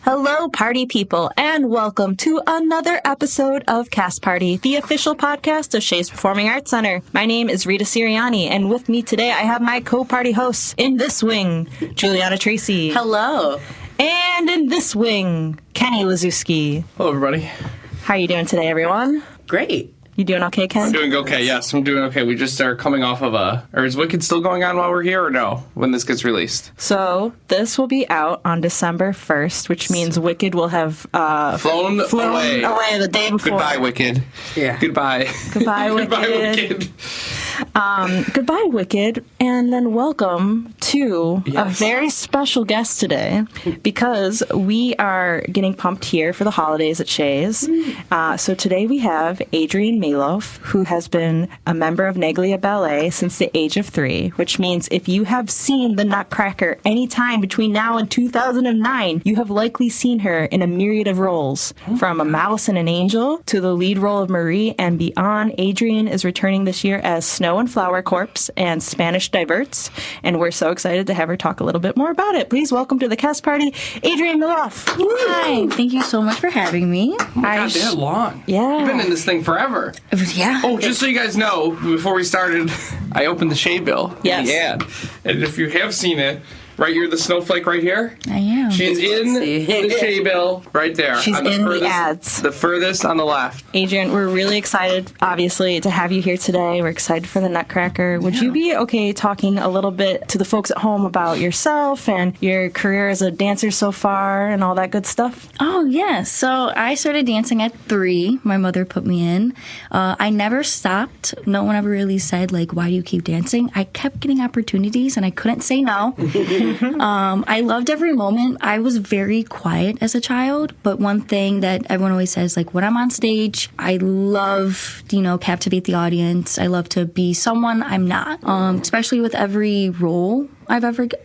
Hello, party people, and welcome to another episode of Cast Party, the official podcast of Shea's Performing Arts Center. My name is Rita Sirianni, and with me today I have my co-party hosts. In this wing, Juliana Tracy. Hello. And in this wing, Kenny Lazuski. Hello, everybody. How are you doing today, everyone? Great. You doing okay, Ken? I'm doing okay, yes, I'm doing okay. We just are coming off of or is Wicked still going on while we're here, or no, when this gets released? So, this will be out on December 1st, which means Wicked will have flown away the day before. Goodbye, Wicked. Yeah. Goodbye. Goodbye, Wicked. Goodbye, Wicked. Goodbye, Wicked, and then welcome to a very special guest today, because we are getting pumped here for the holidays at Shea's. So today we have Adrien Malof, who has been a member of Neglia Ballet since the age of 3, which means if you have seen the Nutcracker any time between now and 2009, you have likely seen her in a myriad of roles, from a mouse and an angel to the lead role of Marie and beyond. Adrien is returning this year as Snow and Flower Corpse and Spanish Diverts, and we're so excited to have her talk a little bit more about it. Please welcome to the cast party, Adrien Malof. Hi, thank you so much for having me. Oh my God, that long. Yeah. You've been in this thing forever. Yeah. Oh, just so you guys know, before we started, I opened the Shea bill. Yes. The ad. And if you have seen it, right here, the snowflake right here. I am. She's in the Shea bill right there. She's on the in furthest, the ads. The furthest on the left. Adrien, we're really excited, obviously, to have you here today. We're excited for the Nutcracker. Would you be okay talking a little bit to the folks at home about yourself and your career as a dancer so far and all that good stuff? Oh, yeah. So I started dancing at 3. My mother put me in. I never stopped. No one ever really said, like, why do you keep dancing? I kept getting opportunities, and I couldn't say no. I loved every moment. I was very quiet as a child, but one thing that everyone always says, like, when I'm on stage, I love, captivate the audience. I love to be someone I'm not, especially with every role I've ever got.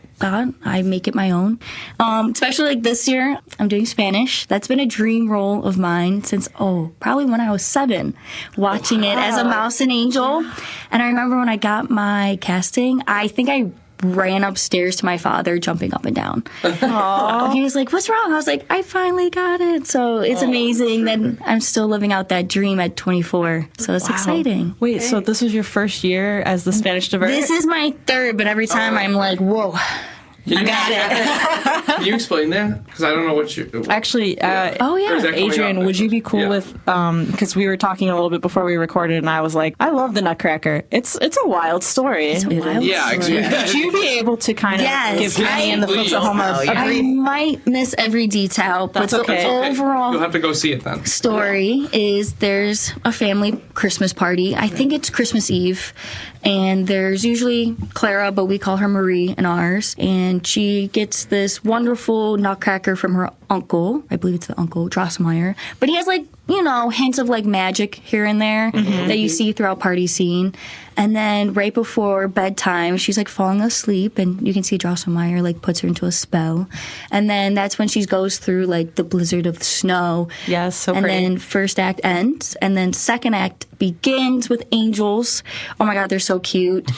I make it my own. Especially like this year, I'm doing Spanish. That's been a dream role of mine since, probably when I was 7, watching it as a mouse and angel. And I remember when I got my casting, I think I ran upstairs to my father, jumping up and down. He was like, "What's wrong?" I was like, "I finally got it." So it's amazing that I'm still living out that dream at 24. So it's exciting. Wait, so this was your first year as the Spanish Divert? This is my 3rd, but every time I'm like, whoa. I got it. Can you explain that? Because I don't know what you... Actually, Adrien, would you be cool with, because we were talking a little bit before we recorded, and I was like, I love the Nutcracker. It's a wild story. Yeah, exactly. Would you be able to kind of give Kenny and the folks at home I might miss every detail, but That's okay. the overall You'll have to go see it then. story is there's a family Christmas party. I think it's Christmas Eve, and there's usually Clara, but we call her Marie in ours, and she gets this wonderful Nutcracker from her uncle. I believe it's the uncle, Drosselmeyer. But he has, like, hints of, like, magic here and there that you see throughout party scene. And then right before bedtime, she's, like, falling asleep, and you can see Drosselmeyer, like, puts her into a spell. And then that's when she goes through, like, the blizzard of snow. Yes, so and pretty. then first act ends, and then second act begins with angels. Oh my God, they're so cute.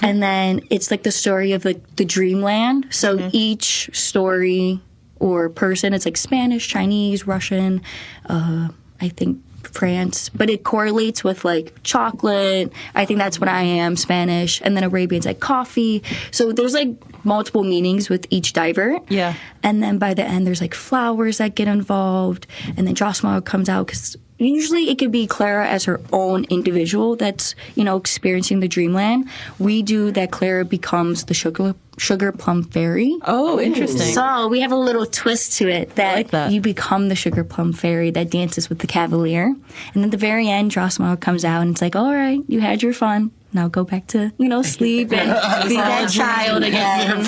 And then it's like the story of the dreamland. So each story or person, it's like Spanish, Chinese, Russian, I think France, but it correlates with like chocolate. I think that's what I am, Spanish. And then Arabian's like coffee. So there's like multiple meanings with each divert. Yeah. And then by the end, there's like flowers that get involved. And then Drosselmeyer comes out because usually it could be Clara as her own individual that's, experiencing the dreamland. We do that Clara becomes the sugar plum fairy. Oh, interesting. So we have a little twist to it that you become the sugar plum fairy that dances with the cavalier. And then at the very end, Drosselmeyer comes out and it's like, all right, you had your fun. Now go back to, sleep and be that child again.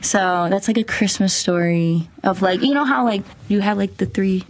So that's like a Christmas story of like, how like you have like the 3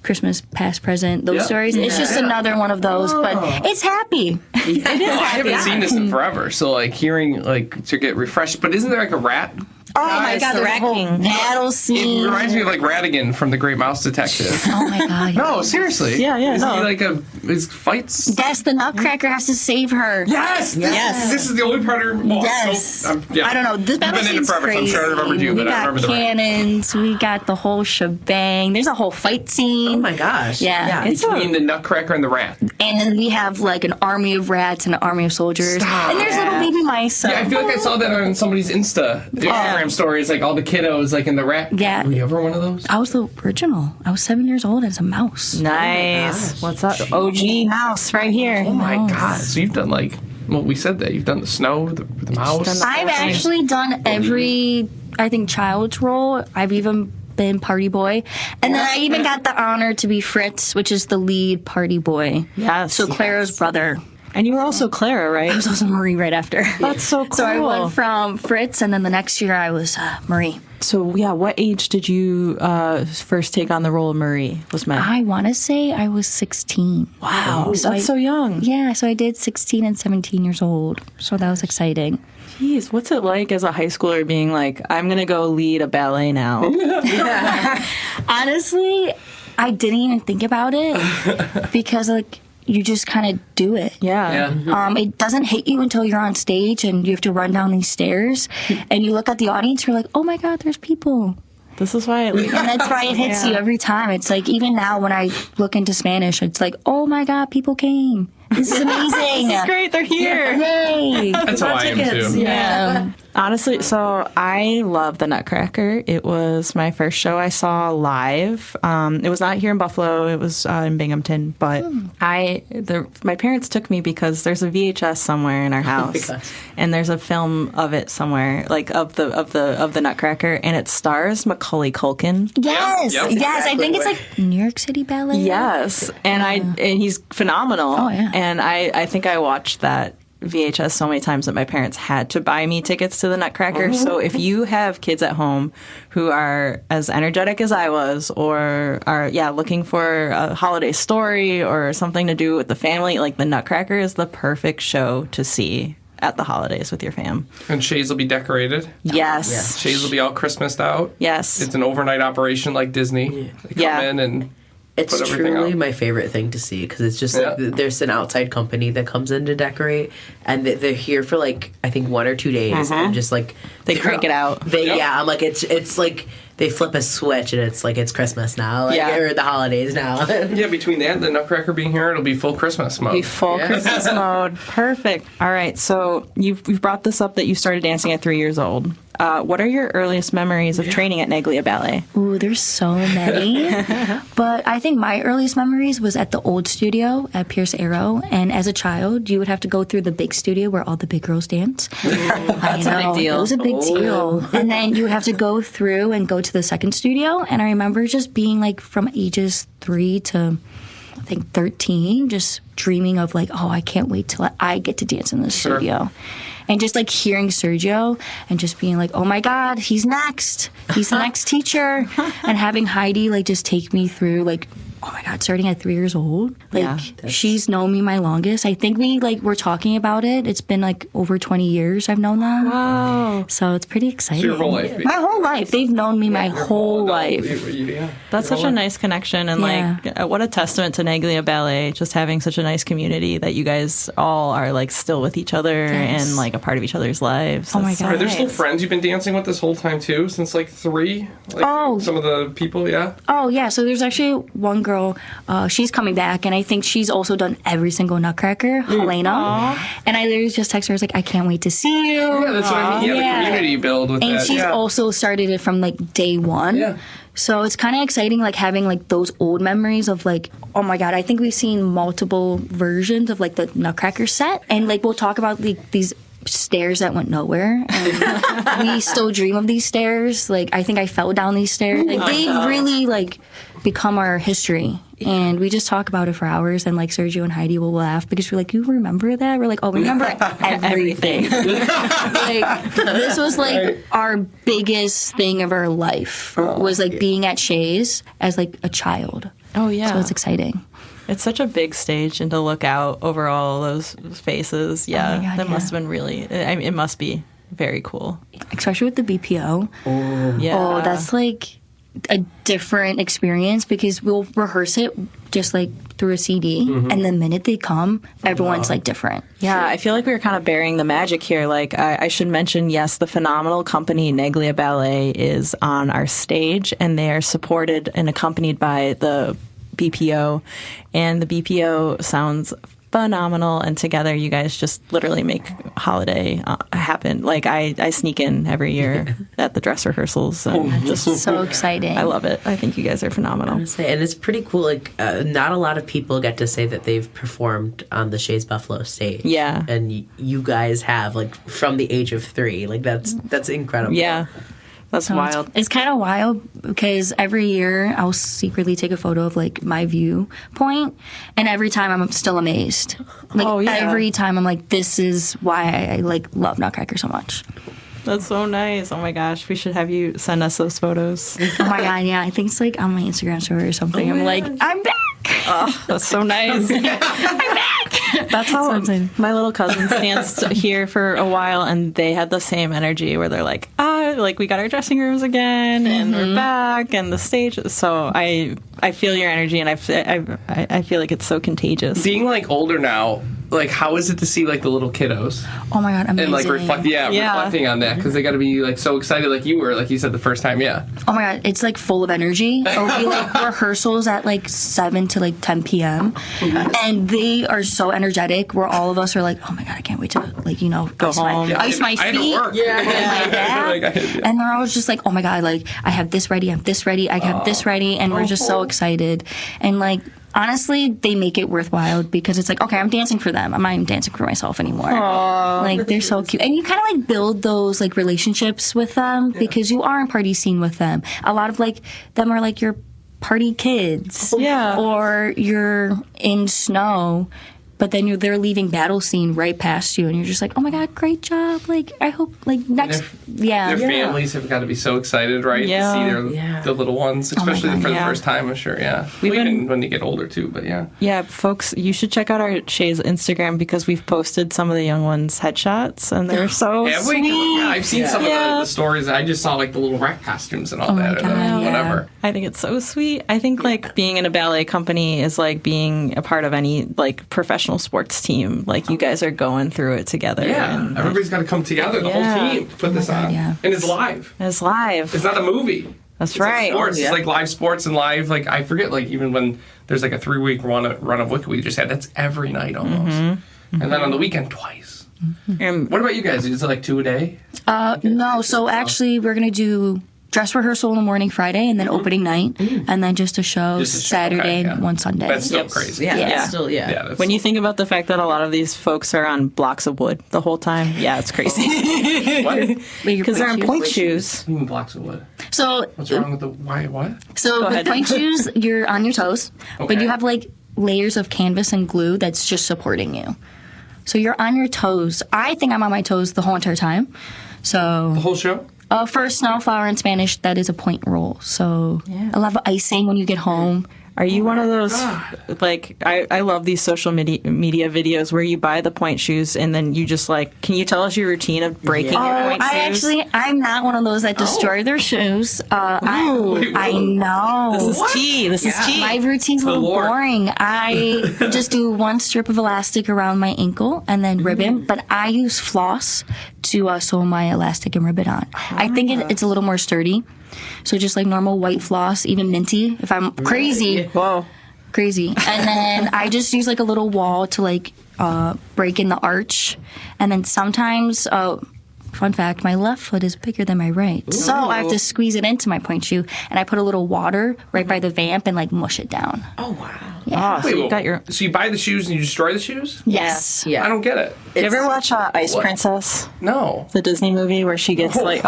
Christmas past, present, those stories. It's just another one of those, but it's happy. It is I happy. haven't seen this in forever, so like hearing like to get refreshed. But isn't there like a rat Oh my God, the the Rat whole King. battle It scene. reminds me of like Ratigan from The Great Mouse Detective. Oh my God. No, seriously. Yeah, Isn't no. he like his fights? Yes, the Nutcracker has to save her. Yes. This is the only part of Yes. I I don't know. This battle I've been in it scene's forever, so I'm crazy. sure I remembered you, We but I got remember the cannons. We got the whole shebang. There's a whole fight scene. Oh my gosh. Yeah. It's between the Nutcracker and the rat. And then we have like an army of rats and an army of soldiers. Stop. And there's little baby mice. So. Yeah, I feel like I saw that on somebody's Instagram stories, like all the kiddos like in the rat. Yeah. Were you ever one of those? I was the original. I was 7 years old as a mouse. Nice. What's up? OG mouse right here. Oh my God. So you've done like, well, we said that. You've done the snow, the mouse. I've actually done every, I think, child's role. I've even been party boy. And then I even got the honor to be Fritz, which is the lead party boy. Yes. So Clara's brother. And you were also Clara, right? I was also Marie right after. That's so cool. So I went from Fritz, and then the next year I was Marie. So, yeah, what age did you first take on the role of Marie? Was my I want to say I was 16. Wow, So that's so young. Yeah, so I did 16 and 17 years old. So that was exciting. Jeez, what's it like as a high schooler being like, I'm going to go lead a ballet now? Honestly, I didn't even think about it because, like, you just kind of do it. Yeah. It doesn't hit you until you're on stage and you have to run down these stairs and you look at the audience, you're like, oh my God, there's people. This is why And that's why it hits you every time. It's like, even now when I look into Spanish, it's like, oh my God, people came. This is amazing. great, they're here. Yay. That's how I am too. Yeah. Honestly, so I love the Nutcracker. It was my first show I saw live. It was not here in Buffalo. It was in Binghamton. But my parents took me because there's a VHS somewhere in our house, and there's a film of it somewhere, like of the Nutcracker, and it stars Macaulay Culkin. Yes. Yep. Yes. I think it's like New York City Ballet. Yes, and he's phenomenal. Oh, yeah. And I think I watched that VHS so many times that my parents had to buy me tickets to the Nutcracker. So if you have kids at home who are as energetic as I was, or are looking for a holiday story or something to do with the family, like the Nutcracker is the perfect show to see at the holidays with your fam. And Shea's will be decorated. Yes. Shea's will be all Christmased out. Yes. It's an overnight operation like Disney. They come in and It's put everything truly out. my favorite thing to see because it's just like there's an outside company that comes in to decorate, and they're here for like I think 1 or 2 days, and just like They crank it out. I'm like it's like they flip a switch and it's like it's Christmas now, like, or the holidays now. Yeah, between that and the Nutcracker being here, it'll be full Christmas mode. Be full Christmas mode. Perfect. All right. So you've brought this up that you started dancing at 3 years old. What are your earliest memories of training at Neglia Ballet? Ooh, there's so many. But I think my earliest memories was at the old studio at Pierce Arrow. And as a child, you would have to go through the big studio where all the big girls dance. That's a big deal. It was a big deal. And then you would have to go through and go to the second studio. And I remember just being like from ages 3 to I think 13, just dreaming of like, oh, I can't wait till I get to dance in the studio. And just like hearing Sergio and just being like, oh my God, he's next. He's the next teacher. And having Heidi like just take me through like, oh my God, starting at 3 years old. Like she's known me my longest. I think we like were talking about it. It's been like over 20 years I've known them. Wow. So it's pretty exciting. So your whole life. My whole life. They've known me my whole life. That's such a nice connection, and like what a testament to Neglia Ballet, just having such a nice community that you guys all are like still with each other and like a part of each other's lives. Oh my That's so God. Are there nice. still friends you've been dancing with this whole time too, since like 3? Like some of the people, Oh, yeah. So there's actually one girl, she's coming back, and I think she's also done every single Nutcracker, Helena. And I literally just texted her, I was like, I can't wait to see you. Yeah, that's what I mean. Yeah, the community you build with And that. she's also started it from like day one. Yeah. So it's kind of exciting, like having like those old memories of like, oh my God, I think we've seen multiple versions of like the Nutcracker set. And like we'll talk about these stairs that went nowhere, and we still dream of these stairs. Like I think I fell down these stairs. Like they've really like become our history, and we just talk about it for hours. And like Sergio and Heidi will laugh because we're like, you remember that? We're like, oh, we remember everything. Like this was like our biggest thing of our life was like being at Shea's as like a child. Oh yeah. So it's exciting. It's such a big stage, and to look out over all those faces, God, that must have been really. It must be very cool. Especially with the BPO. Yeah. Oh, that's like a different experience because we'll rehearse it just like through a CD, and the minute they come, everyone's like different. Yeah, I feel like we were kind of burying the magic here. Like, I should mention, yes, the phenomenal company Neglia Ballet is on our stage, and they are supported and accompanied by the BPO, and the BPO sounds phenomenal, and together you guys just literally make holiday happen. Like, I sneak in every year at the dress rehearsals, and just So exciting. I love it. I think you guys are phenomenal. Honestly, and it's pretty cool. Like, not a lot of people get to say that they've performed on the Shea's Buffalo stage. Yeah. And you guys have, like, from the age of 3. Like, that's incredible. Yeah. That's wild. It's kind of wild because every year I'll secretly take a photo of like my viewpoint, and every time I'm still amazed. Like every time I'm like, this is why I like love Nutcracker so much. That's so nice. Oh my gosh, we should have you send us those photos. Oh my god, yeah, I think it's like on my Instagram story or something. I'm like, I'm back. Oh, that's so nice. I'm back. That's how my little cousins danced here for a while, and they had the same energy where they're like, like we got our dressing rooms again, and we're back, and the stage. So I feel your energy, and I feel like it's so contagious. Being like older now, like how is it to see like the little kiddos Oh my god, amazing. and like reflecting on that because they got to be like so excited like you were, like you said the first time. Yeah. Oh my god, it's like full of energy. It'll be like rehearsals at like 7 to like 10 p.m. and they are so energetic where all of us are like, oh my god, I can't wait to like, go home. Ice my I had to feet. work. And they're always just like, oh my god, like I have this ready, I have this ready, I have this ready, and we're just so excited. And like honestly, they make it worthwhile because it's like, okay, I'm dancing for them. I'm not even dancing for myself anymore. Like they're so cute, and you kind of like build those like relationships with them because you are in party scene with them. A lot of like them are like your party kids, or you're in snow. But then they're leaving battle scene right past you, and you're just like, oh my god, great job! Like I hope like next, Their families have got to be so excited, right? Yeah. To see the little ones, especially for the first time. I'm sure. Yeah, even when they get older too. But yeah, folks, you should check out our Shea's Instagram because we've posted some of the young ones' headshots, and they're so sweet. Yeah, I've seen some of the stories. I just saw like the little rat costumes and all that, and whatever. I think it's so sweet. I think like being in a ballet company is like being a part of any like professional sports team. Like you guys are going through it together. Yeah, and everybody's got to come together, the whole team, to put this on. Yeah. And it's live. It's live. It's not a movie. That's it's right. Like sports. It's like live sports and live, like I forget, like even when there's like a 3-week run of Wicked we just had, that's every night almost. And then on the weekend twice. What about you guys? Is it like 2 a day? No, so actually we're gonna do dress rehearsal in the morning Friday, and then opening night, and then just a show Saturday and one Sunday. That's still crazy. Yeah. When you think about the fact that a lot of these folks are on blocks of wood the whole time, it's crazy. What? Because they're on point shoes. Even blocks of wood. So What's wrong with the why? What? So with point shoes, you're on your toes, but you have like layers of canvas and glue that's just supporting you. So you're on your toes. I think I'm on my toes the whole entire time. So The whole show? For Snowflower in Spanish, that is a point roll. So a lot of icing when you get home. Are you one of those, like, I love these social media videos where you buy the point shoes and then you just, like, can you tell us your routine of breaking your point shoes? I'm not one of those that destroy their shoes. I know. This is tea. This is tea. My routine's a little boring. I just do one strip of elastic around my ankle and then ribbon, but I use floss to sew my elastic and ribbon on. I think it's a little more sturdy. So just like normal white floss, even minty, if I'm crazy. Whoa. Crazy. And then I just use like a little wall to like break in the arch. And then sometimes, fun fact, my left foot is bigger than my right. Ooh. So I have to squeeze it into my point shoe. And I put a little water right by the vamp and like mush it down. Oh, wow. Yeah. So you buy the shoes and you destroy the shoes? Yes. Yeah. I don't get it. You ever watch Ice Princess? No. The Disney movie where she gets okay.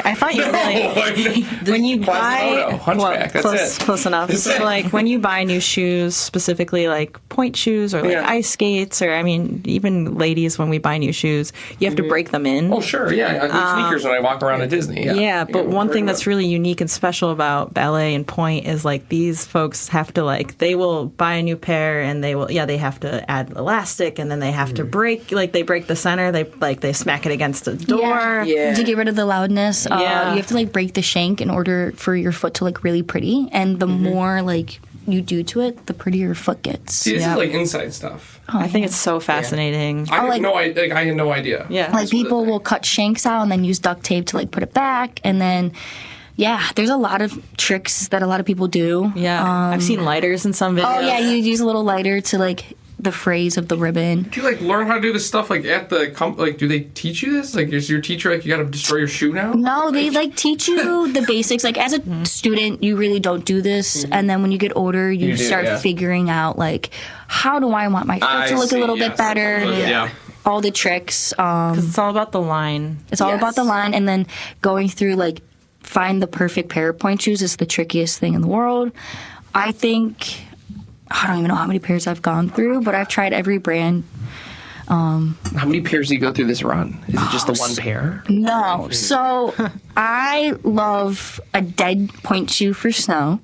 I thought you were like, when you buy, Hunchback, that's close enough. So like when you buy new shoes, specifically like point shoes or like ice skates, or I mean, even ladies, when we buy new shoes, you have to break them in. Oh, sure. Yeah. I do sneakers when I walk around at Disney. Yeah. But one thing that's really unique and special about ballet and point is like these folks have to like, they will buy buy a new pair, and they have to add elastic, and then they have to break, like they break the center, they smack it against the door. Yeah. To get rid of the loudness, Yeah. you have to like break the shank in order for your foot to look really pretty, and the more like you do to it, the prettier your foot gets. See, this Yeah. is like inside stuff. I think it's so fascinating. I had like- no idea. I had no idea. Yeah. Like people will cut shanks out and then use duct tape to like put it back, and then there's a lot of tricks that a lot of people do. Yeah, I've seen lighters in some videos. Oh yeah, you use a little lighter to like the phrase of the ribbon. Do you like learn how to do this stuff like at the like? Do they teach you this? Like, is your teacher like you got to destroy your shoe now? No, they like teach you the basics. Like as a student, you really don't do this, and then when you get older, you do, start yeah. figuring out like how do I want my foot to look a little bit better. Yeah. All the tricks. It's all about the line. It's all Yes. about the line, and then going through like find the perfect pair of point shoes is the trickiest thing in the world. I think I don't even know how many pairs I've gone through, but I've tried every brand. How many pairs do you go through this run? Is it just the one pair? No, so I love a dead point shoe for snow,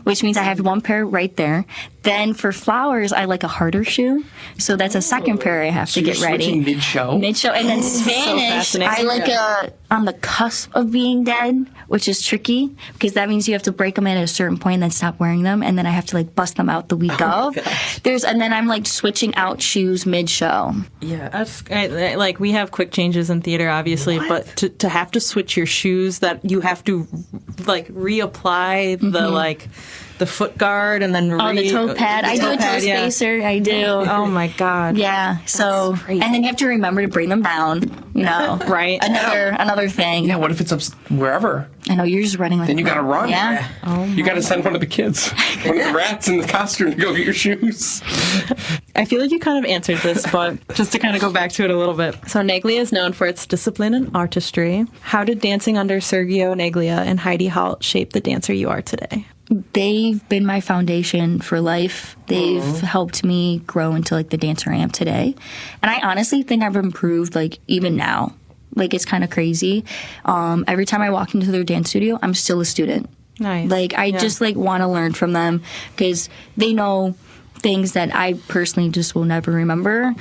which means I have one pair right there. Then for flowers, I like a harder shoe, so that's a second pair I have to get ready. Switching mid-show? Mid-show, and then Spanish, fascinating. I like a on the cusp of being dead, which is tricky because that means you have to break them in at a certain point and then stop wearing them, and then I have to like bust them out the week of. And then I'm like switching out shoes mid-show. Yeah. That's like we have quick changes in theater, obviously, but to have to switch your shoes, that you have to like reapply the like the foot guard and then The toe pad. I do a toe yeah. spacer. I do. Oh my god. Yeah. So, and then you have to remember to bring them down. You know, Right. Another thing. Yeah. What if it's up wherever? I know you're just running like. Then you got to run. Yeah. You got to send one of the kids, one of the rats in the costume to go get your shoes. I feel like you kind of answered this, but just to kind of go back to it a little bit. So Neglia is known for its discipline and artistry. How did dancing under Sergio Neglia and Heidi Halt shape the dancer you are today? They've been my foundation for life. They've helped me grow into like the dancer I am today. And I honestly think I've improved like even now. Like it's kind of crazy. Every time I walk into their dance studio, I'm still a student. Nice. Like I just like want to learn from them because they know things that I personally just will never remember.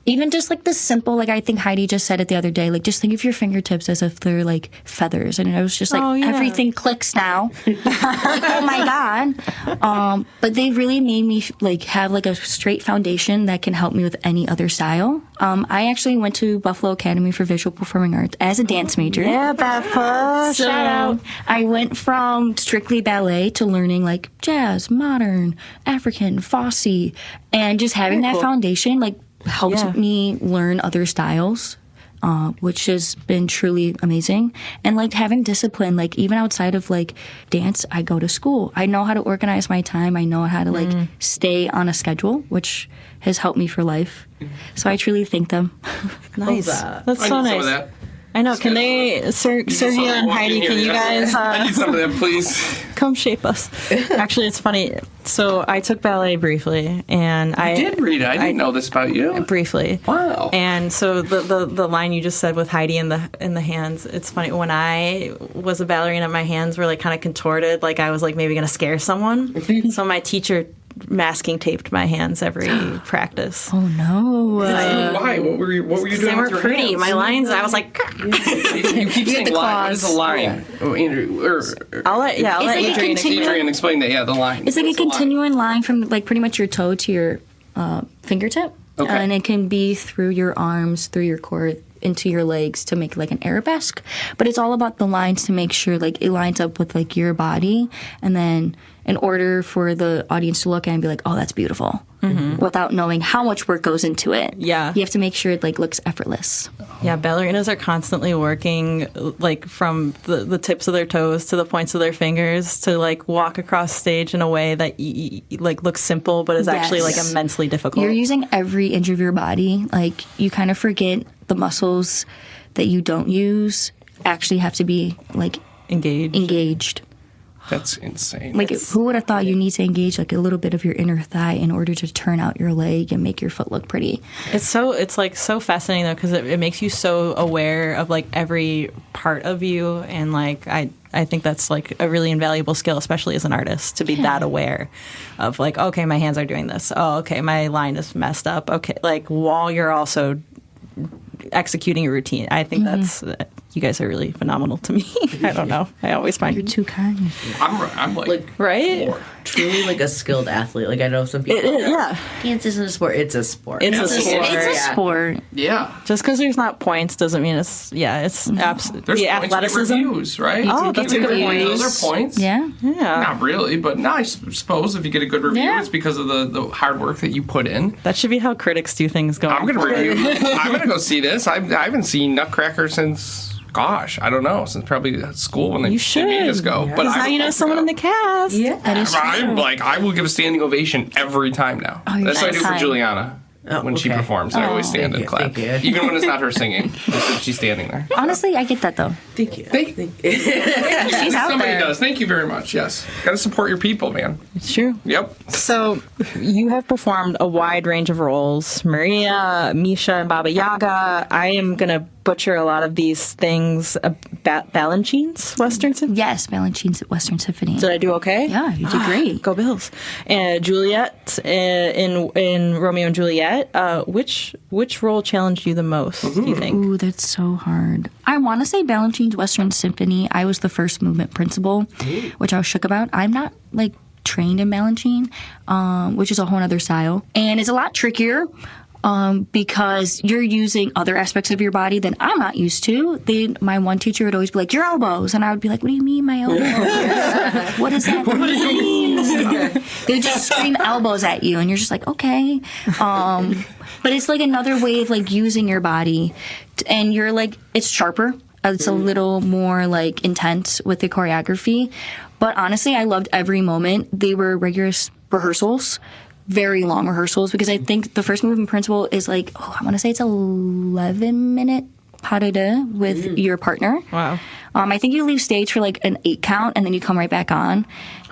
Even just like the simple, like I think Heidi just said it the other day, like just think of your fingertips as if they're like feathers. And I was just like, Oh, yeah. everything clicks now. Like, oh my God. But they really made me like have like a straight foundation that can help me with any other style. I actually went to Buffalo Academy for Visual Performing Arts as a dance major. Yeah, Baffa. So Shout out. I went from strictly ballet to learning like jazz, modern, African, Fosse, and just having that foundation like helped Yeah. me learn other styles, which has been truly amazing. And like having discipline, like even outside of like dance, I go to school. I know how to organize my time. I know how to like stay on a schedule, which has helped me for life. So I truly thank them. Nice. that. That's I so need some nice. of that. I know. Can they, Sergio and Walk in Heidi? here, Can you yeah. guys I need some of that, please. come shape us? Actually, it's funny. So I took ballet briefly, and I did read it. I didn't know this about you. briefly. Wow. And so the line you just said with Heidi in the hands, it's funny. When I was a ballerina, my hands were like kind of contorted, like I was like maybe going to scare someone. So my teacher masking taped my hands every practice. Oh no. Why? What were you doing? They with weren't your pretty. hands? My lines, I was like, You keep saying the line. What is claws. a line? Oh, Andrew, I'll let It's like a Adrien continuous- Adrian explain that. Yeah, the line. It's like a What's line? continuing line from like pretty much your toe to your fingertip. Okay. And it can be through your arms, through your core, into your legs to make like an arabesque. But it's all about the lines to make sure like it lines up with like your body. And then in order for the audience to look at it and be like, oh, that's beautiful. Without knowing how much work goes into it. Yeah. You have to make sure it like looks effortless. yeah, ballerinas are constantly working like from the tips of their toes to the points of their fingers to like walk across stage in a way that like looks simple but is actually like Yes. immensely difficult. You're using every inch of your body. Like you kind of forget the muscles that you don't use actually have to be like engaged. That's insane. Like who would have thought you need to engage like a little bit of your inner thigh in order to turn out your leg and make your foot look pretty? It's like so fascinating though because it makes you so aware of like every part of you and like I think that's like a really invaluable skill, especially as an artist, to be that aware of like, okay, my hands are doing this. Oh, okay, my line is messed up. Okay, like while you're also executing a routine. I think that's you guys are really phenomenal to me. I don't know. I always find You're too kind. I'm like right. floored. Truly like a skilled athlete. Like I know some people. Dance isn't a sport. It's a sport. It's a sport. It's a sport. Yeah. Just because there's not points doesn't mean it's absolutely There's the points athleticism. reviews, right? Oh, that's a good point. Those are points. Yeah. Not really, but no, I suppose if you get a good review, it's because of the hard work that you put in. That should be how critics do things going I'm going to forward. review. I'm going to go see this. I haven't seen Nutcracker since, gosh, I don't know, since probably school when they You should. made us go. Yeah. But Now you know someone in the cast. Yeah. I'm like, I will give a standing ovation every time now. Oh, That's what I do for kind. Juliana. When she okay. performs, I always stand and clap. Thank you. Even when it's not her singing, just if she's standing there. Honestly, I get that though. Thank you. She's out Somebody there. does. Thank you very much. Yes. Got to support your people, man. It's true. Yep. So you have performed a wide range of roles. Maria, Misha, and Baba Yaga. I am going to butcher a lot of these things. Balanchine's Western Symphony? Yes, Balanchine's at Western Symphony. Did I do okay? Yeah, you did great. Go Bills. And Juliet in Romeo and Juliet. Which role challenged you the most, do you think? Ooh, that's so hard. I want to say Balanchine's Western Symphony. I was the first movement principal, which I was shook about. I'm not like trained in Balanchine, which is a whole other style, and it's a lot trickier. Because you're using other aspects of your body that I'm not used to. My one teacher would always be like, your elbows. And I would be like, what do you mean my elbows? What does that mean? They would just scream elbows at you. And you're just like, okay. But it's like another way of like using your body. And you're like, it's sharper. It's a little more like intense with the choreography. But honestly, I loved every moment. They were rigorous rehearsals. Very long rehearsals, because I think the first movement principle is like, I want to say it's 11-minute pas de deux with your partner. Wow. I think you leave stage for like an 8 count and then you come right back on.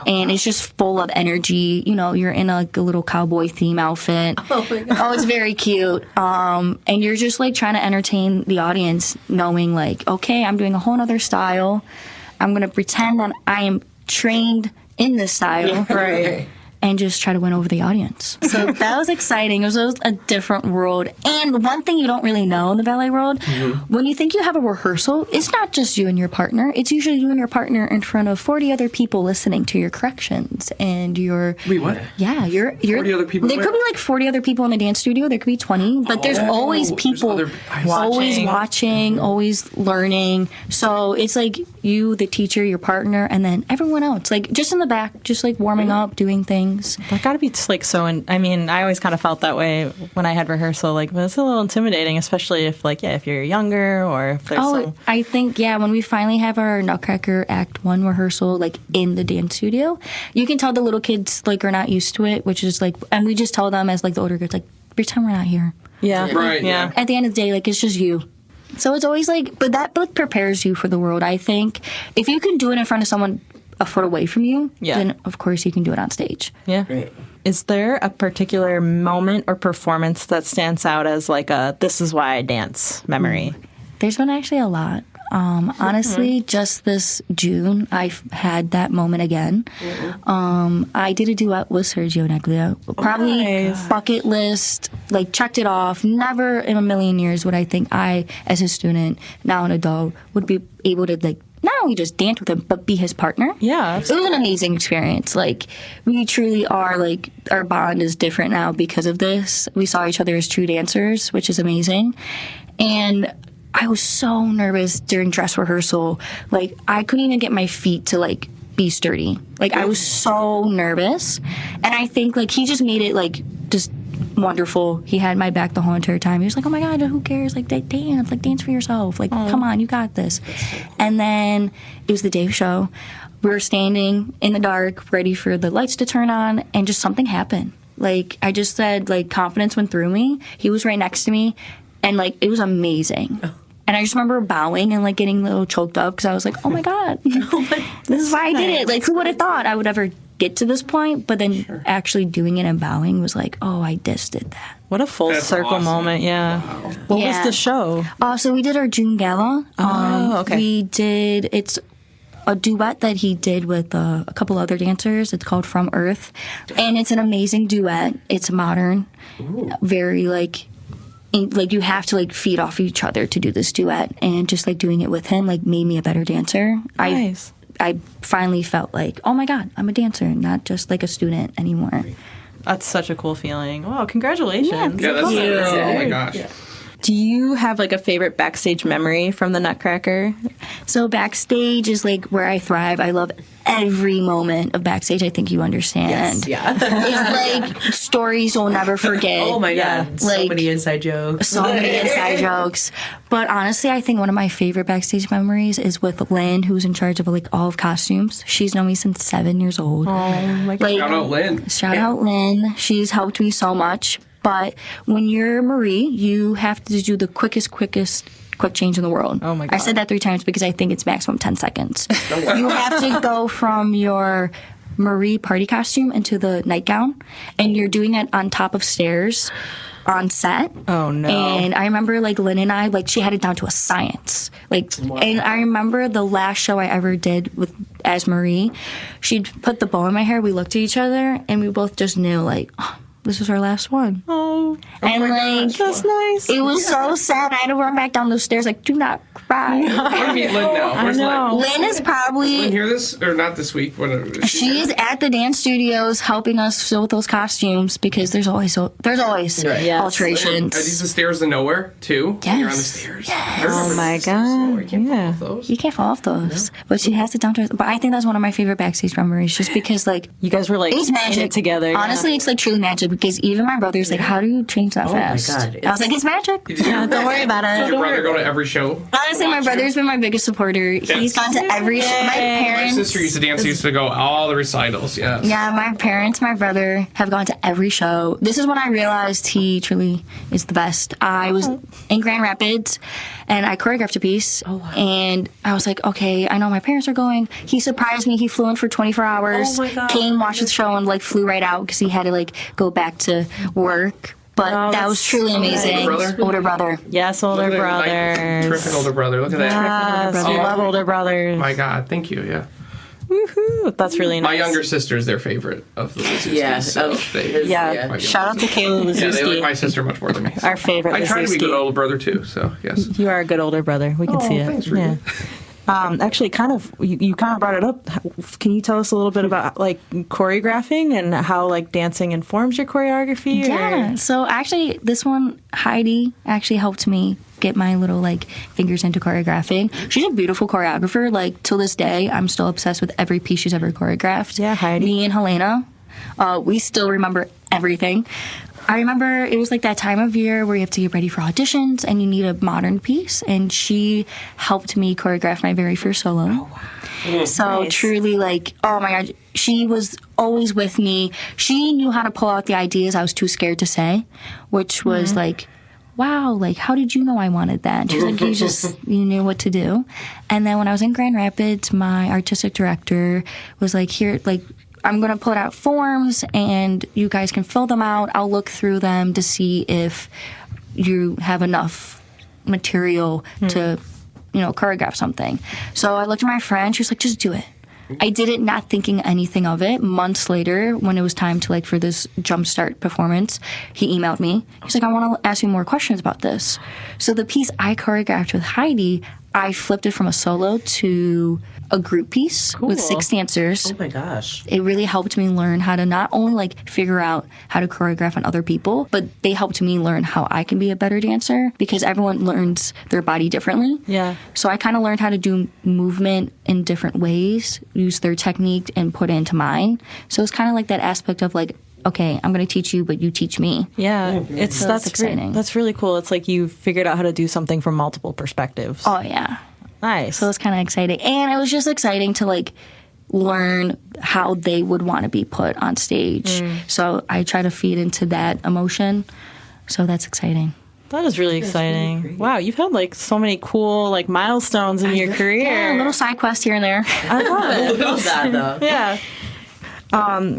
And it's just full of energy. You know, you're in like a little cowboy theme outfit. Oh my God. Oh, it's very cute. And you're just like trying to entertain the audience, knowing like, okay, I'm doing a whole other style. I'm going to pretend that I am trained in this style. Right. And just try to win over the audience. So that was exciting. It was a different world. And one thing you don't really know in the ballet world, when you think you have a rehearsal, it's not just you and your partner. It's usually you and your partner in front of 40 other people listening to your corrections and your... Wait, what? Yeah, you're 40 other people? There could be like 40 other people in a dance studio. There could be 20. But there's always people always watching, always learning. So it's like you, the teacher, your partner, and then everyone else. Like just in the back, just like warming up, doing things. That got to be just like so. I mean, I always kind of felt that way when I had rehearsal. Like, but it's a little intimidating, especially if, like, if you're younger or if there's some. I think when we finally have our Nutcracker Act 1 rehearsal, like in the dance studio, you can tell the little kids like are not used to it, which is like, and we just tell them as like the older kids, like, pretend we're not here. Yeah, Right. Yeah. At the end of the day, like it's just you. So it's always like, but that book prepares you for the world. I think if you can do it in front of someone a foot away from you, then of course you can do it on stage. Yeah. Right. Is there a particular moment or performance that stands out as like a "this is why I dance" memory? There's been actually a lot. Honestly, just this June, I've had that moment again. I did a duet with Sergio Neglia. Probably bucket list, like checked it off. Never in a million years would I think I, as a student, now an adult, would be able to like not only just dance with him, but be his partner. Yeah, It was an amazing experience. Like, we truly are, like, our bond is different now because of this. We saw each other as true dancers, which is amazing. And I was so nervous during dress rehearsal. Like, I couldn't even get my feet to, like, be sturdy. Like, I was so nervous. And I think, like, he just made it, like, just wonderful. He had my back the whole entire time. He was like, oh my God, who cares? Like, dance. Like, dance for yourself. Like, come on, you got this. And then it was the day of show. We were standing in the dark, ready for the lights to turn on, and just something happened. Like, I just said, like, confidence went through me. He was right next to me, and, like, it was amazing. And I just remember bowing and, like, getting a little choked up because I was like, oh my God, this is why I did it. Like, who would have thought I would ever get to this point? But then actually doing it and bowing was like, oh, I just did that. What a full circle awesome. moment, yeah. Wow. What was the show? So we did our June gala. Oh, okay. We did, it's a duet that he did with a couple other dancers. It's called From Earth, and it's an amazing duet. It's modern, very like you have to like feed off each other to do this duet, and just like doing it with him like made me a better dancer. Nice. I finally felt like, oh my God, I'm a dancer, not just like a student anymore. That's such a cool feeling. Wow, congratulations. Yeah, that's oh my gosh. Yeah. Do you have like a favorite backstage memory from the Nutcracker? So backstage is like where I thrive. I love every moment of backstage. I think you understand. Yes, yeah. It's like stories we'll never forget. Oh my God. So Like, many inside jokes. So many inside jokes. But honestly, I think one of my favorite backstage memories is with Lynn, who's in charge of like all of costumes. She's known me since 7 years old. Oh my God. Like, Shout out Lynn. Shout out Lynn. She's helped me so much. But when you're Marie, you have to do the quick change in the world. Oh my God. I said that 3 times because I think it's maximum 10 seconds. You have to go from your Marie party costume into the nightgown, and you're doing it on top of stairs on set. Oh no. And I remember like Lynn and I, like she had it down to a science. Like, and I remember the last show I ever did as Marie, she'd put the bow in my hair, we looked at each other, and we both just knew like, oh, this is our last one. Oh, and like, that's nice. It was so sad. I had to run back down those stairs like, do not cry. Where do you meet Lynn now? Where's Lynn? Lynn is probably... Lynn hear this? Or not this week? She's at the dance studios helping us fill with those costumes because there's always alterations. Are these the stairs to nowhere, too? Yes. You're on the stairs. Yes. Oh my God. You can't fall off those. You can't fall off those. No. But she has it down to her. But I think that's one of my favorite backstage memories just because, like... You guys were, like, it's magic. in it together. Honestly, it's, like, truly magic because even my brother's like, how do you change that fast? Oh my God. I was like, it's magic. Yeah, don't worry about it. Did your brother go to every show? Honestly, my brother's been my biggest supporter. He's gone to every show. My parents... My sister used to dance, used to go all the recitals, yes. Yeah, my parents, my brother have gone to every show. This is when I realized he truly is the best. I was in Grand Rapids, and I choreographed a piece, and I was like, okay, I know my parents are going. He surprised me. He flew in for 24 hours, came, watched the show, and, like, flew right out because he had to, like, go back to work. But that was truly amazing. Older brother. Yes, older brother. Terrific older brother. Look at that. Yes, we love older brothers. My God, thank you, yeah. Woohoo! That's really nice. My younger sister's their favorite of the Lazowskis. Yeah. So Shout out to Kayla Lazowski. Yeah, they like my sister much more than me. Our favorite I try to be a Lazowski. good older brother, too, so yes. You are a good older brother. We can see it. Thanks, Rudy. Actually, you kind of brought it up. Can you tell us a little bit about like choreographing and how like dancing informs your choreography? Yeah. So actually, this one, Heidi actually helped me get my little like fingers into choreographing. She's a beautiful choreographer. Like till this day, I'm still obsessed with every piece she's ever choreographed. Yeah, Heidi. Me and Helena, we still remember everything. I remember it was like that time of year where you have to get ready for auditions and you need a modern piece, and she helped me choreograph my very first solo. Oh, wow. So truly, like, oh my God, she was always with me. She knew how to pull out the ideas I was too scared to say, which was like, wow, like, how did you know I wanted that? She's like, you knew what to do. And then when I was in Grand Rapids, my artistic director was like, here, like, I'm going to put out forms and you guys can fill them out. I'll look through them to see if you have enough material to, choreograph something. So I looked at my friend. She was like, just do it. I did it not thinking anything of it. Months later, when it was time to for this jumpstart performance, he emailed me. He's like, I want to ask you more questions about this. So the piece I choreographed with Heidi, I flipped it from a solo to a group piece with 6 dancers. Oh my gosh. It really helped me learn how to not only figure out how to choreograph on other people, but they helped me learn how I can be a better dancer because everyone learns their body differently. Yeah. So I kind of learned how to do movement in different ways, use their technique and put it into mine. So it's kind of like that aspect of okay, I'm going to teach you, but you teach me. Yeah, that's exciting. That's really cool. It's like you figured out how to do something from multiple perspectives. Oh, yeah. Nice. So it's kind of exciting. And it was just exciting to, learn how they would want to be put on stage. So I try to feed into that emotion. So that's exciting. That is really exciting. Really wow, you've had so many cool milestones in your career. Yeah, a little side quest here and there. I love it. I love that though. Yeah.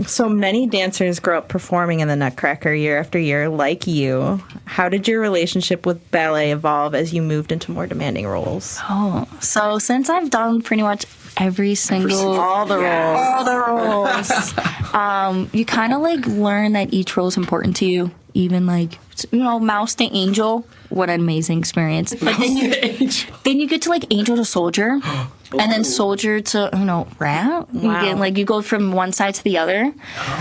So many dancers grow up performing in the Nutcracker year after year, like you. How did your relationship with ballet evolve as you moved into more demanding roles? Oh, so since I've done pretty much every single All the roles. all the roles. You kind of like learn that each role is important to you. Even like, mouse to angel. What an amazing experience. But then you get to like angel to soldier. And then soldier to, rat. Wow. You go from one side to the other.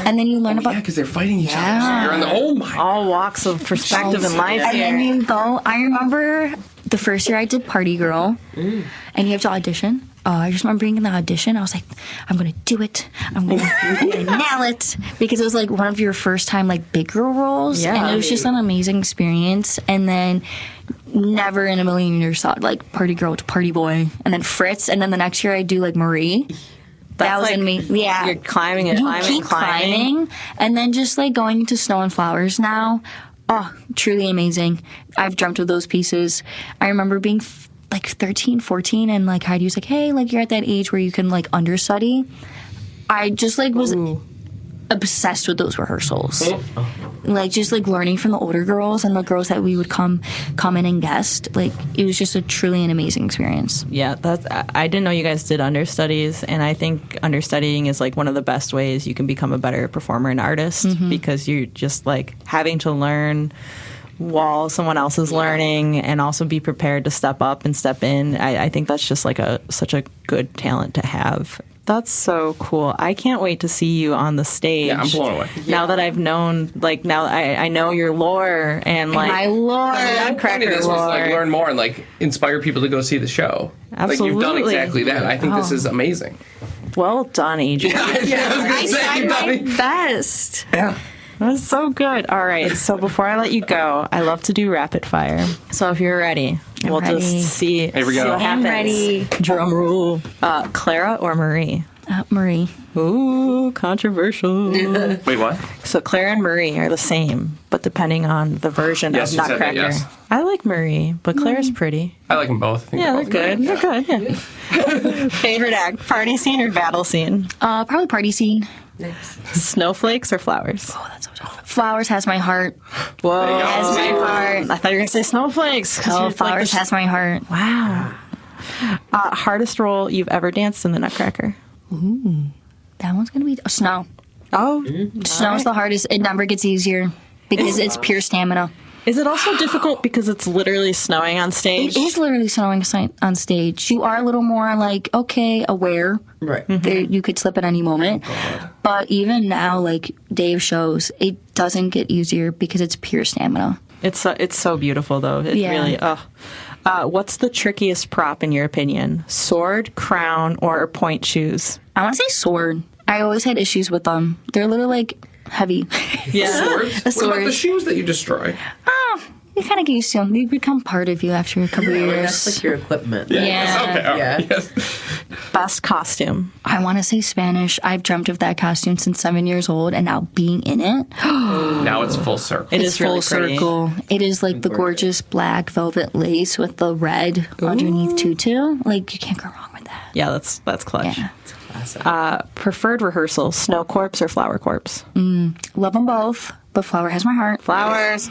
And then you learn about... Yeah, because they're fighting each other. So you're on the, oh my. All walks of perspective in life And here. then you go... I remember the first year I did Party Girl. And you have to audition. I just remember being in the audition. I was like, I'm going to do it. I'm going to nail it. Because it was like one of your first time like big girl roles. Yeah. And it was just an amazing experience. And then never in a million years thought like Party Girl to Party Boy. And then Fritz. And then the next year I do like Marie. That was like, in me. Yeah. You're climbing and You climbing keep and climbing. And then just like going to Snow and Flowers now. Oh, truly amazing. I've dreamt of those pieces. I remember being like 13, 14, and like Heidi was like, hey, like you're at that age where you can like understudy. I just like was obsessed with those rehearsals. Like just like learning from the older girls and the girls that we would come in and guest. Like it was just a truly an amazing experience. Yeah, I didn't know you guys did understudies, and I think understudying is like one of the best ways you can become a better performer and artist because you're just like having to learn while someone else is learning and also be prepared to step up and step in. I think that's just like such a good talent to have. That's so cool. I can't wait to see you on the stage. Yeah, I'm blown away. Now that I've known, like, now I know your lore and, like, My lore. The point of this was like learn more and like inspire people to go see the show. Absolutely. Like you've done exactly that. I think this is amazing. Well done, Adrien. I was gonna say, you've done it. Best. Yeah. That's so good. All right. So before I let you go, I love to do rapid fire. So if you're ready, we'll ready. just see. Here we see go. what I'm happens. ready. Drum roll. Clara or Marie? Marie. Ooh, controversial. Wait, what? So Clara and Marie are the same, but depending on the version Yes, of you said that, Nutcracker. yes. I like Marie, but Clara's pretty. I like them both. I think Yeah, they're both good. great. They're good. Yeah. Favorite act: party scene or battle scene? Probably Party Scene. Snowflakes or flowers? Oh, that's so tough. Flowers has my heart. Whoa. Has my heart. I thought you were going to say snowflakes. 'Cause Oh, you're Flowers has my heart. Wow. Hardest role you've ever danced in the Nutcracker? That one's gonna be Snow. Oh. Snow's the hardest. It never gets easier because it's pure stamina. Is it also difficult because it's literally snowing on stage? It is literally snowing on stage. You are a little more like, okay, aware. Right. There, you could slip at any moment. But even now, like Dave shows, it doesn't get easier because it's pure stamina. It's so beautiful, though. It Yeah. really, what's the trickiest prop, in your opinion? Sword, crown, or point shoes? I want to say sword. I always had issues with them. They're a little like heavy. Yeah. Swords? A What about the sword. shoes that you destroy? Oh, you kind of get used to them. They become part of you after a couple of That's years. like your equipment. Yes, okay, all right, Yeah. yes. Best costume? I want to say Spanish. I've dreamt of that costume since 7 years old, and now being in it, Now it's full circle. It it's is really full pretty. circle. It is like the gorgeous black velvet lace with the red underneath tutu. Like you can't go wrong with that. Yeah, that's clutch. Yeah. Preferred rehearsal: snow corpse or flower corpse? Love them both, but Flower has my heart. Flowers.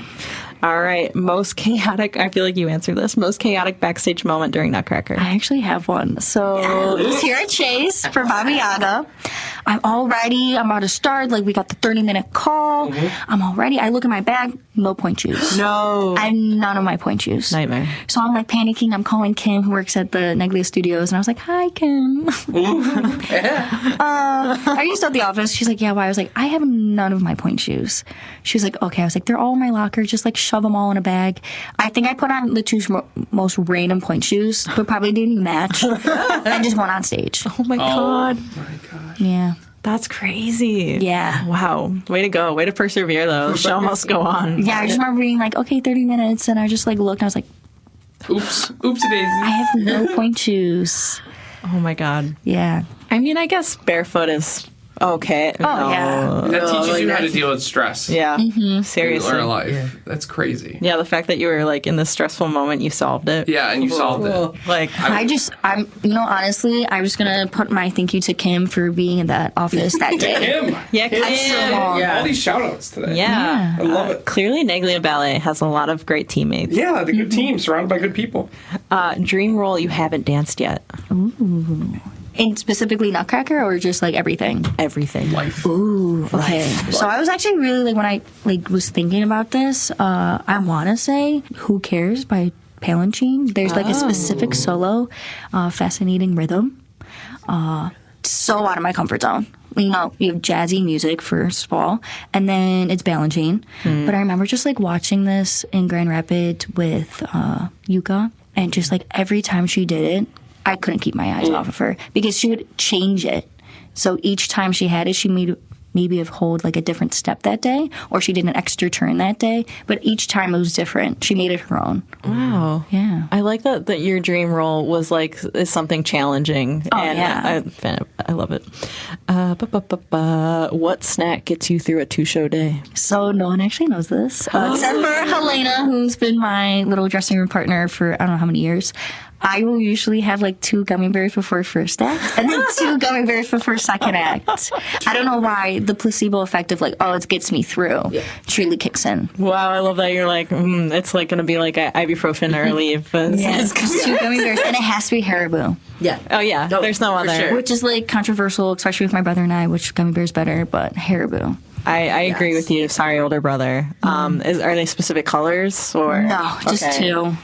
All right. Most chaotic. I feel like you answered this. Most chaotic backstage moment during Nutcracker. I actually have one. So it's here at Chase for Baba Yaga. I'm all ready. I'm about to start. Like we got the 30-minute call. I'm all ready. I look in my bag. No point shoes. No. I have none of my point shoes. Nightmare. So I'm like panicking. I'm calling Kim, who works at the Neglia Studios, and I was like, "Hi, Kim. Are you still at the office?" She's like, "Yeah." Why? I was like, "I have none of my point shoes." She was like, "Okay." I was like, "They're all in my locker. Just like shove them all in a bag." I think I put on the two most random point shoes, but probably didn't even match. I just went on stage. Oh my god. My God. Yeah. That's crazy. Yeah. Wow. Way to go. Way to persevere, though. The show must go on. Yeah. I just remember being like, "Okay, 30 minutes," and I just like looked. And I was like, Oops. Oopsie daisy. "I have no point shoes." Oh my god. Yeah. I mean, I guess barefoot is okay. Oh, yeah. That teaches like you how to that's- deal with stress. Yeah. In Seriously. our life. That's crazy. Yeah, the fact that you were like in this stressful moment, you solved it. Yeah, and you solved it. Like, honestly, I was going to put my thank you to Kim for being in that office that day. Kim. yeah, All these shout outs today. yeah. I love it. Clearly, Neglia Ballet has a lot of great teammates. Yeah, the good team surrounded by good people. Dream role you haven't danced yet. And specifically Nutcracker or just like everything? Everything. Life. Ooh, okay. So I was actually really like when I like was thinking about this, I want to say "Who Cares" by Palanchine. There's like a specific solo, fascinating rhythm. So out of my comfort zone. You know, you have jazzy music first of all, and then it's Balanchine. But I remember just like watching this in Grand Rapids with Yuka, and just like every time she did it, I couldn't keep my eyes off of her because she would change it. So each time she had it, she maybe have hold like a different step that day, or she did an extra turn that day. But each time it was different. She made it her own. Wow. Yeah. I like that your dream role was like is something challenging. Oh, and yeah. I love it. What snack gets you through a 2-show day? So no one actually knows this, except for Helena, who's been my little dressing room partner for I don't know how many years. I will usually have like 2 gummy bears before first act and then 2 gummy bears before second act. I don't know why the placebo effect of like, oh, it gets me through truly kicks in. Wow, I love that you're like, it's like going to be like ibuprofen or Aleve. Yes, 2 gummy bears, and it has to be Haribo. Yeah. Oh, yeah. No, there's no for other. sure. Which is like controversial, especially with my brother and I, which gummy bear's better, but Haribo. I agree with you. Sorry, older brother. Are they specific colors or? No, just Okay. 2.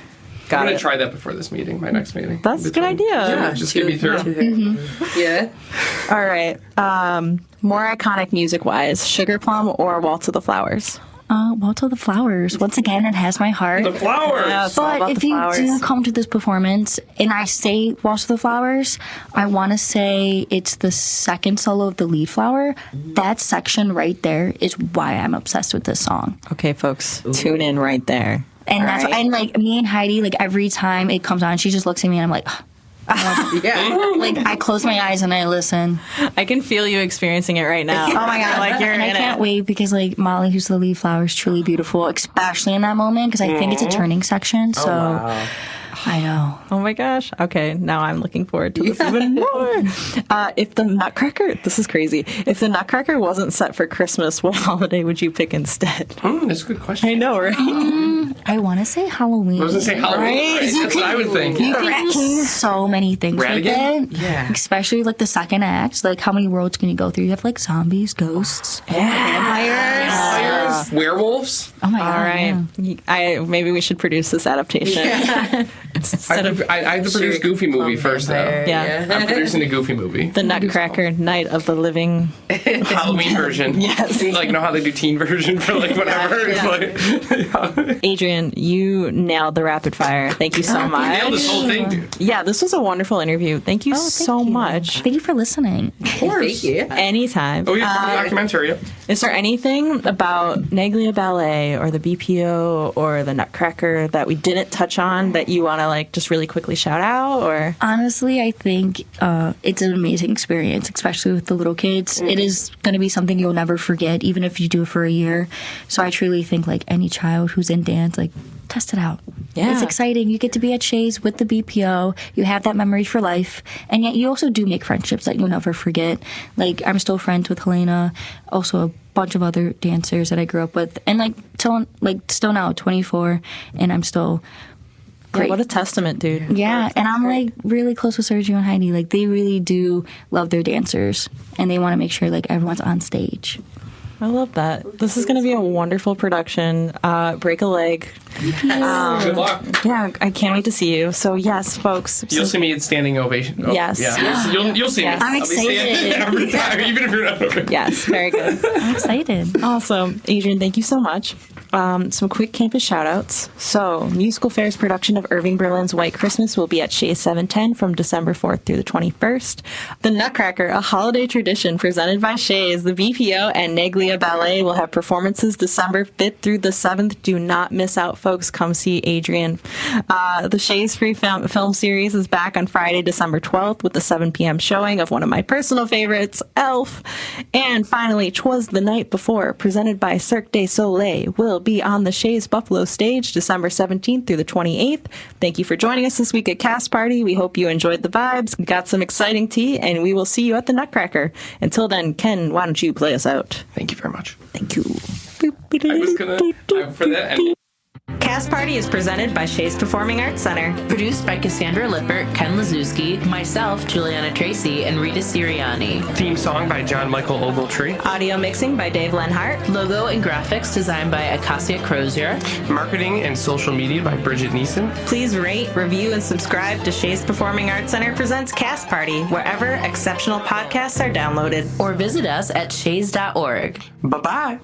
I'm Got going to it. try that before this meeting, my next meeting. That's a good idea. Yeah, Just get me through. Yeah. All right. More iconic music-wise, Sugar Plum or Waltz of the Flowers? Waltz of the Flowers. Once again, it has my heart. The flowers. Yeah, it's all But about if the you flowers. do come to this performance and I say Waltz of the Flowers, I want to say it's the second solo of the lead flower. That section right there is why I'm obsessed with this song. Okay, folks, tune in right there. And All that's right. and like me and Heidi, like every time it comes on, she just looks at me and I'm like, Yeah. like I close my eyes and I listen. I can feel you experiencing it right now. Oh my god! Like you're and I in can't it. wait because like Molly, who's the lead flower, is truly beautiful, especially in that moment because I think it's a turning section. So Wow. I know. Oh my gosh. Okay, now I'm looking forward to this even more. If the Nutcracker, this is crazy. If the Nutcracker wasn't set for Christmas, what holiday would you pick instead? That's a good question. I know, right? I want to say Halloween. I was going to say Halloween. Right? That's what I would think. You can do so many things with Radigan? it. Yeah. Especially like the second act. Like how many worlds can you go through? You have like zombies, ghosts, vampires. Werewolves? Oh my god. All right. Maybe we should produce this adaptation. Instead of I have to produce Goofy movie first, though. Yeah. I'm producing a Goofy movie. the Nutcracker, Night of the Living. Halloween version. Yes. Like, know how they do teen version for, like, whatever? It's like, Adrien, you nailed the rapid fire. Thank you so much. nailed this whole thing, dude. Yeah, this was a wonderful interview. Thank you so much. Thank you for listening. Thank you. Yeah. Anytime. Oh, yeah, documentary. Yep. Is there anything about Neglia Ballet or the BPO or the Nutcracker that we didn't touch on that you want to like just really quickly shout out? Or Honestly, I think it's an amazing experience, especially with the little kids. It is going to be something you'll never forget, even if you do it for a year. So I truly think like any child who's in dance, like test it out. Yeah. It's exciting. You get to be at Shea's with the BPO. You have that memory for life. And yet you also do make friendships that you'll never forget. Like I'm still friends with Helena, also a bunch of other dancers that I grew up with. And still now 24 and I'm still great. what a testament, dude. Yeah, and I'm like really close with Sergio and Heidi. Like they really do love their dancers, and they want to make sure like everyone's on stage. I love that. This is going to be a wonderful production. Break a leg. Good luck. Yeah, I can't wait to see you. So yes, folks. You'll see me at standing ovation. Oh, Yes. Yeah, you'll see Yes. me. I'm I'll be standing excited. every time, even if you're not over. Yes, very good. I'm excited. Awesome. Adrien, thank you so much. Some quick campus shout-outs. So, Musical Fair's production of Irving Berlin's White Christmas will be at Shea 710 from December 4th through the 21st. The Nutcracker, a holiday tradition presented by Shea's, the BPO, and Neglia Ballet will have performances December 5th through the 7th. Do not miss out, folks. Come see Adrien. The Shea's Free film series is back on Friday, December 12th with the 7 p.m. showing of one of my personal favorites, Elf. And finally, 'Twas the Night Before, presented by Cirque du Soleil, will be on the Shea's Buffalo stage December 17th through the 28th. Thank you for joining us this week at Cast Party. We hope you enjoyed the vibes, got some exciting tea, and we will see you at the Nutcracker. Until then, Ken, why don't you play us out? Thank you very much. Thank you. I was gonna for that. And Cast Party is presented by Shea's Performing Arts Center. Produced by Cassandra Lippert, Ken Lazewski, myself, Juliana Tracy, and Rita Sirianni. Theme song by John Michael Ogletree. Audio mixing by Dave Lenhart. Logo and graphics designed by Acacia Crozier. Marketing and social media by Bridget Neeson. Please rate, review, and subscribe to Shea's Performing Arts Center Presents Cast Party, wherever exceptional podcasts are downloaded. Or visit us at shays.org. Bye-bye.